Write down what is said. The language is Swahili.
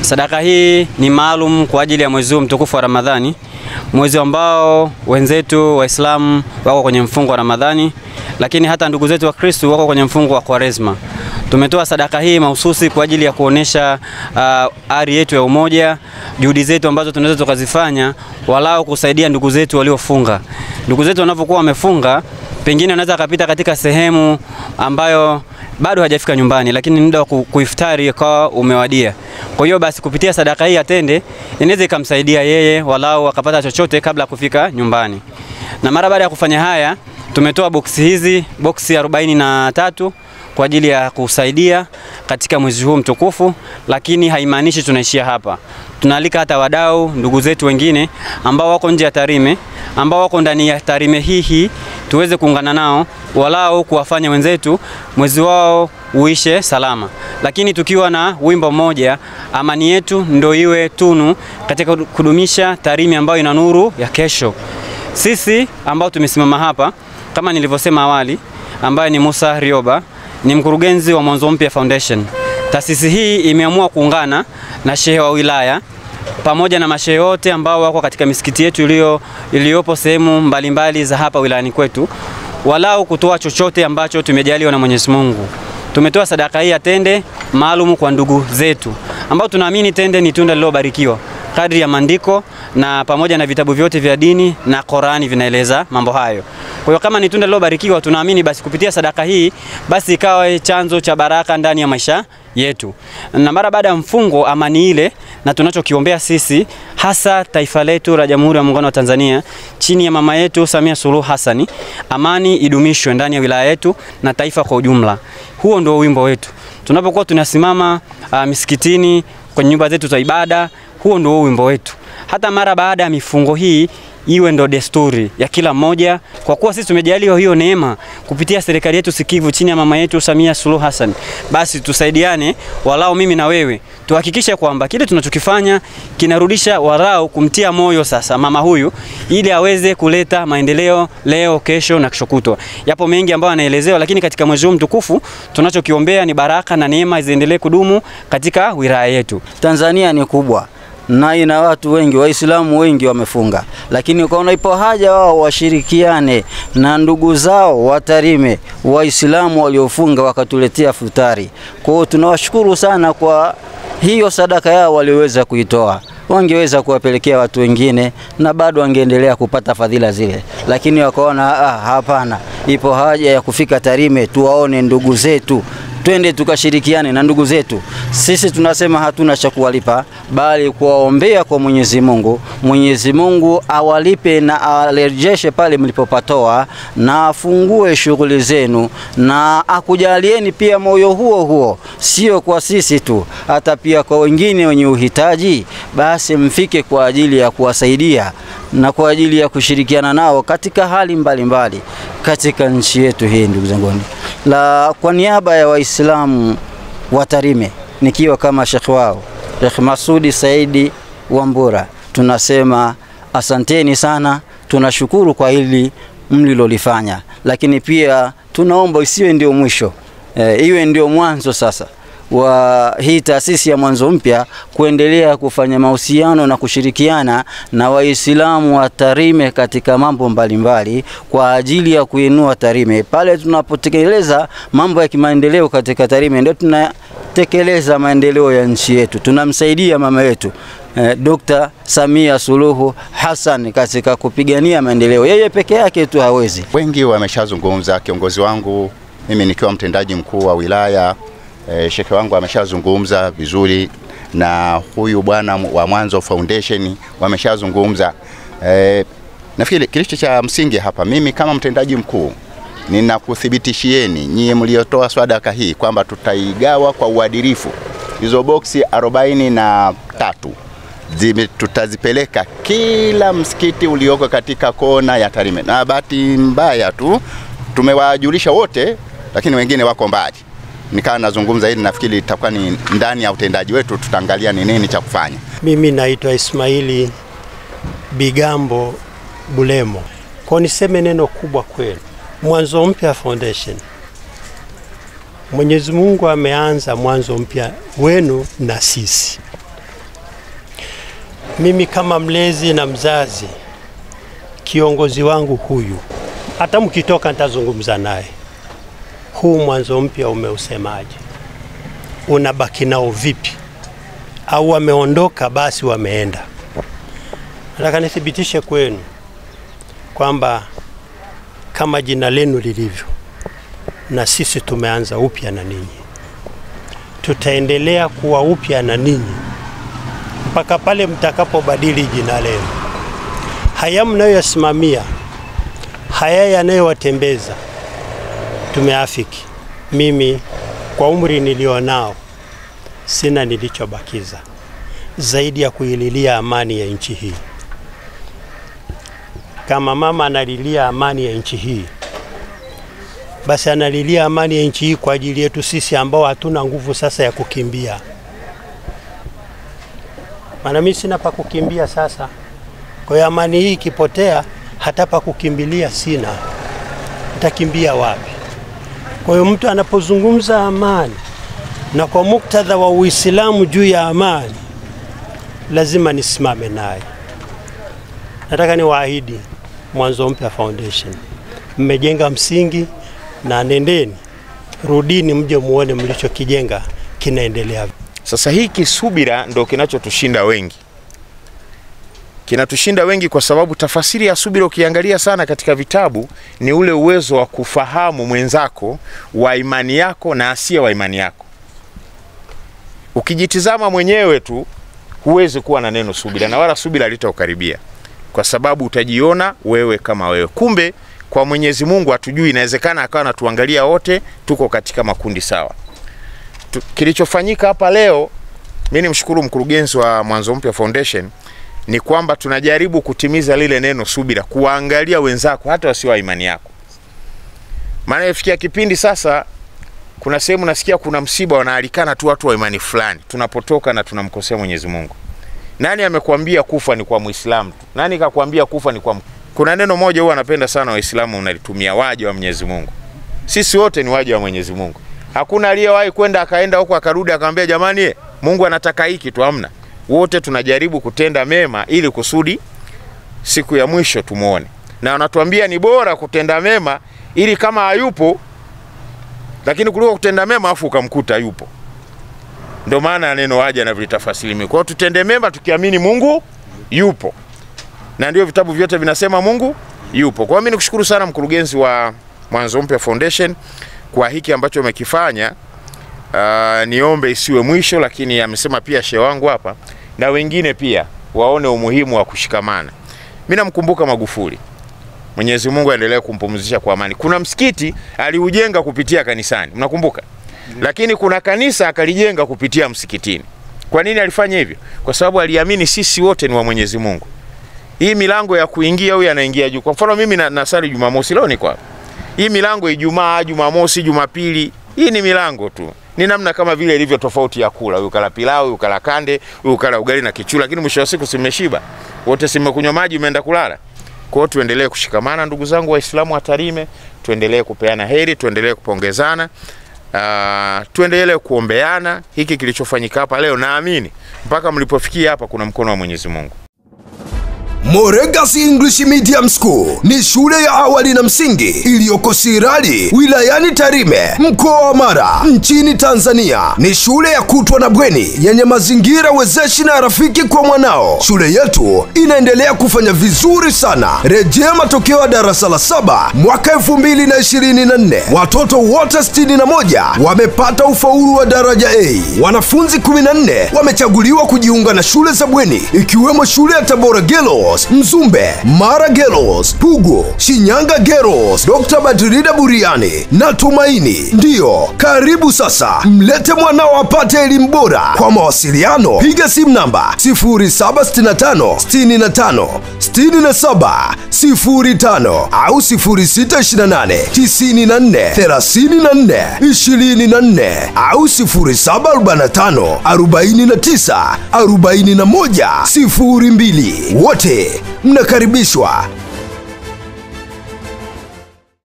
Sadaka hii ni maalum kwa ajili ya mwezi mtukufu wa Ramadhani, mwezi ambao wenzetu Waislamu wako kwenye mfungo wa Ramadhani, lakini hata ndugu zetu wa Kristo wako kwenye mfungo wa Kwaresma. Tumetoa sadaka hii mahususi kwa ajili ya kuonesha ari yetu ya umoja, juhudi zetu ambazo tunaweza tukazifanya walao kusaidia ndugu zetu waliofunga. Ndugu zetu wanapokuwa wamefunga, pengine wanaweza kupita katika sehemu ambayo bado hajafika nyumbani, lakini muda wa kuiftari kwa umewadia. Kwa hiyo basi kupitia sadaka hii atende inaweza ikamsaidia yeye walao akapata chochote kabla kufika nyumbani. Na mara baada ya kufanya haya, tumetoa boksi hizi, boksi 43 kwa ajili ya kusaidia katika mwezi huu mtukufu, lakini haimaanishi tunaishia hapa. Tunaalika hata wadau, ndugu zetu wengine ambao wako nje ya Tarime, ambao wako ndani ya Tarime hii, tuweze kuungana nao walao kuwafanya wenzetu mwezi wao uishe salama. Lakini tukiwa na wimbo mmoja, amani yetu ndio iwe tunu katika kudumisha Tarime ambayo ina nuru ya kesho. Sisi ambao tumesimama hapa, kama nilivyosema awali, ambaye ni Musa Rioba, ni mkurugenzi wa Mwanzo Mpya Foundation. Taasisi hii imeamua kuungana na shehe wa wilaya pamoja na mashehe wote ambao wako katika misikiti yetu iliyopo sehemu mbalimbali za hapa wilayani kwetu, walao kutoa chochote ambacho tumejaliwa na Mwenyezi Mungu. Tumetoa sadaka hii ya tende maalum kwa ndugu zetu ambao tunaamini tende ni tunda lililobarikiwa kadri ya maandiko na pamoja na vitabu vyote vya dini na Qur'ani vinaeleza mambo hayo. Kwa hiyo kama ni tunda lililobarikiwa, tunaamini basi kupitia sadaka hii basi ikawa chanzo cha baraka ndani ya maisha yetu. Na mara baada ya mfungo, amani ile na tunachokiombea sisi hasa taifa letu la Jamhuri ya Muungano wa Tanzania chini ya mama yetu Samia Suluhu Hassan, amani idumishwe ndani ya wilaya yetu na taifa kwa ujumla. Huo ndio wimbo wetu. Tunapokuwa tunasimama misikitini, kwenye nyumba zetu za ibada, huo ndio wimbo wetu. Hata mara baada ya mifungo hii iwe ndo desturi ya kila mmoja, kwa kuwa sisi tumejaliwa hiyo neema kupitia serikali yetu sikivu chini ya mama yetu Samia Suluhu Hassan. Basi tusaidiane, walao mimi na wewe, tuhakikishe kwamba kile tunachokifanya kinarudisha walao kumtia moyo sasa mama huyu ili aweze kuleta maendeleo leo, kesho na kesho kutwa. Yapo mengi ambayo anaelezewa, lakini katika mwezi huu mtukufu tunachokiombea ni baraka na neema ziendelee kudumu katika wilaya yetu. Tanzania ni kubwa na ina watu wengi, Waislamu wengi wamefunga, lakini ukaona ipo haja wao washirikiane na ndugu zao wa Tarime Waislamu waliofunga wakatuletea futari. Kwa hiyo tunawashukuru sana kwa hiyo sadaka yao waliweza kuitoa. Wangeweza kuwapelekea watu wengine na bado wangeendelea kupata fadhila zile, lakini wakaona hapana, ipo haja ya kufika Tarime tuwaone ndugu zetu, twende tukashirikiane na ndugu zetu. Sisi tunasema hatuna cha kuwalipa, bali kuwaombea kwa Mwenyezi Mungu. Mwenyezi Mungu awalipe na arejeshe pale mlipopatoa na afungue shughuli zenu na akujalieni pia moyo huo huo, sio kwa sisi tu, hata pia kwa wengine wenye uhitaji. Basi mfike kwa ajili ya kuwasaidia na kwa ajili ya kushirikiana nao katika hali mbalimbali katika nchi yetu hii. Ndugu zangu, kwa niaba ya Waislamu wa Tarime, nikiwa kama shekhi wao Sheikh Masudi Saidi Wambura, tunasema asanteni sana, tunashukuru kwa hili mlilolifanya, lakini pia tunaomba isiwe ndio mwisho, iwe ndio mwanzo sasa wa hii taasisi ya Mwanzo Mpya kuendelea kufanya mahusiano na kushirikiana na Waislamu wa Tarime katika mambo mbalimbali kwa ajili ya kuinua Tarime. Pale tunapotekeleza mambo ya kimaendeleo katika Tarime, ndio tunatekeleza maendeleo ya nchi yetu. Tunamsaidia mama yetu Dr. Samia Suluhu Hassan katika kupigania maendeleo. Yeye peke yake tu hawezi. Wengi wameshazungumza, kiongozi wangu mimi nikiwa mtendaji mkuu wa wilaya, shekhe wangu ameshazungumza vizuri, na huyu bwana wa Mwanzo Foundation wameshazungumza. Nafikiri kilicho cha msingi hapa, mimi kama mtendaji mkuu ninakuthibitishieni nyie mliotoa sadaka hii kwamba tutaigawa kwa uadilifu. Hizo boksi 43 tutazipeleka kila msikiti ulioko katika kona ya Tarime. Na bahati mbaya tu tumewajulisha wote, lakini wengine wako mbali. Nikawa nazungumza hili, nafikiri itakuwa ni ndani ya utendaji wetu, tutaangalia ni nini cha kufanya. Mimi naitwa Ismaili Bigambo Bulemo. Kwa niseme neno kubwa kweli, Mwanzo Mpya Foundation, Mwenyezi Mungu ameanza mwanzo mpya wenu na sisi. Mimi kama mlezi na mzazi, kiongozi wangu huyu, hata mkitoka nitazungumza naye. Huu mwanzo mpya umeusemaje? Unabaki nao vipi? Au wameondoka basi wameenda? Nataka nithibitishe kwenu kwamba kama jina lenu lilivyo, na sisi tumeanza upya na ninyi. Tutaendelea kuwa upya na ninyi mpaka pale mtakapobadili jina lenu. Haya mnayoyasimamia, haya yanayowatembeza, tumeafiki. Mimi kwa umri nilionao sina nilichobakiza zaidi ya kuililia amani ya nchi hii. Kama mama analilia amani ya nchi hii, basi analilia amani ya nchi hii kwa ajili yetu sisi ambao hatuna nguvu sasa ya kukimbia. Maana mimi sina pa kukimbia sasa. Kwa hiyo amani hii ikipotea, hata pa kukimbilia sina. Nitakimbia wapi? Kwa hiyo mtu anapozungumza amani na kwa muktadha wa Uislamu juu ya amani, lazima nisimame naye. Nataka niwaahidi Mwanzo Mpya Foundation, mmejenga msingi, na nendeni, rudini mje muone mlichokijenga kinaendelea. Sasa hiki subira ndo kinachotushinda wengi. Kinatushinda wengi kwa sababu tafasiri ya subira ukiangalia sana katika vitabu ni ule uwezo wa kufahamu mwenzako wa imani yako na asiye wa imani yako. Ukijitizama mwenyewe tu huwezi kuwa na neno subira, na wala subira litaukaribia, kwa sababu utajiona wewe kama wewe. Kumbe kwa Mwenyezi Mungu hatujui, inawezekana akawa anatuangalia wote tuko katika makundi sawa. Kilichofanyika hapa leo, mimi nimshukuru mkurugenzi wa Mwanzo Mpya Foundation, ni kwamba tunajaribu kutimiza lile neno subira, kuangalia wenzako hata wasio wa imani yako. Maana ifikia kipindi sasa kuna sehemu nasikia kuna msiba wanaalikana tu watu wa imani fulani, tunapotoka na tunamkosea Mwenyezi Mungu. Nani amekuambia kufa ni kwa Muislamu tu? Nani kakwambia kufa ni kwa Kuna neno moja huwa napenda sana Waislamu unalitumia, waja wa Mwenyezi Mungu. Sisi wote ni waja wa Mwenyezi Mungu. Hakuna aliyewahi kwenda akaenda huko akarudi akamwambia jamani Mungu anataka hiki tu, amna. Wote tunajaribu kutenda mema ili kusudi siku ya mwisho tumuone. Na wanatuambia ni bora kutenda mema ili kama hayupo, lakini kuliko kutenda mema afu ukamkuta yupo. Ndio maana neno waja na vitafasiri mimi. Kwa hiyo tutende mema tukiamini Mungu yupo. Na ndio vitabu vyote vinasema Mungu yupo. Kwa hiyo mimi nikushukuru sana mkurugenzi wa Mwanzo Mpya Foundation kwa hiki ambacho umekifanya. Niombe isiwe mwisho, lakini amesema pia shehe wangu hapa na wengine pia waone umuhimu wa kushikamana. Mimi namkumbuka Magufuli. Mwenyezi Mungu aendelee kumpumzisha kwa amani. Kuna msikiti aliujenga kupitia kanisani, mnakumbuka? Lakini kuna kanisa akalijenga kupitia msikitini. Kwa nini alifanya hivyo? Kwa sababu aliamini sisi wote ni wa Mwenyezi Mungu. Hii milango ya kuingia huyu anaingia juu. Kwa mfano mimi nasali Jumamosi, leo niko hapa. Hii milango Ijumaa, Jumamosi, Jumapili, hii ni milango tu. Ni namna kama vile ilivyo tofauti ya kula. Huyu kala pilau, huyu kala kande, huyu kala ugali na kichula, lakini mwisho wa siku simeshiba. Wote simekunywa maji, umeenda kulala. Kwa hiyo tuendelee kushikamana ndugu zangu Waislamu wa Tarime, tuendelee kupeana heri, tuendelee kupongezana, tuendelee kuombeana. Hiki kilichofanyika hapa leo, naamini mpaka mlipofikia hapa kuna mkono wa Mwenyezi Mungu. Moregas English Medium School ni shule ya awali na msingi iliyoko Sirari, wilayani Tarime, mkoa wa Mara, nchini Tanzania. Ni shule ya kutwa na bweni yenye mazingira wezeshi na rafiki kwa mwanao. Shule yetu inaendelea kufanya vizuri sana. Rejea matokeo ya darasa la 7 mwaka 2024. Watoto wote 61 wamepata ufaulu wa daraja A. Wanafunzi 14 wamechaguliwa kujiunga na shule za bweni, ikiwemo shule ya Tabora Girls, Mzumbe, Mara Girls, Pugu, Shinyanga Girls, Dr. Badrida Buriani na Tumaini. Ndiyo, karibu sasa, mlete mwanao apate elimu bora. Kwa mawasiliano, piga simu namba 0765 65 67 05 au 0628 94 34 24 au 0745 49 41 02. Wote mnakaribishwa.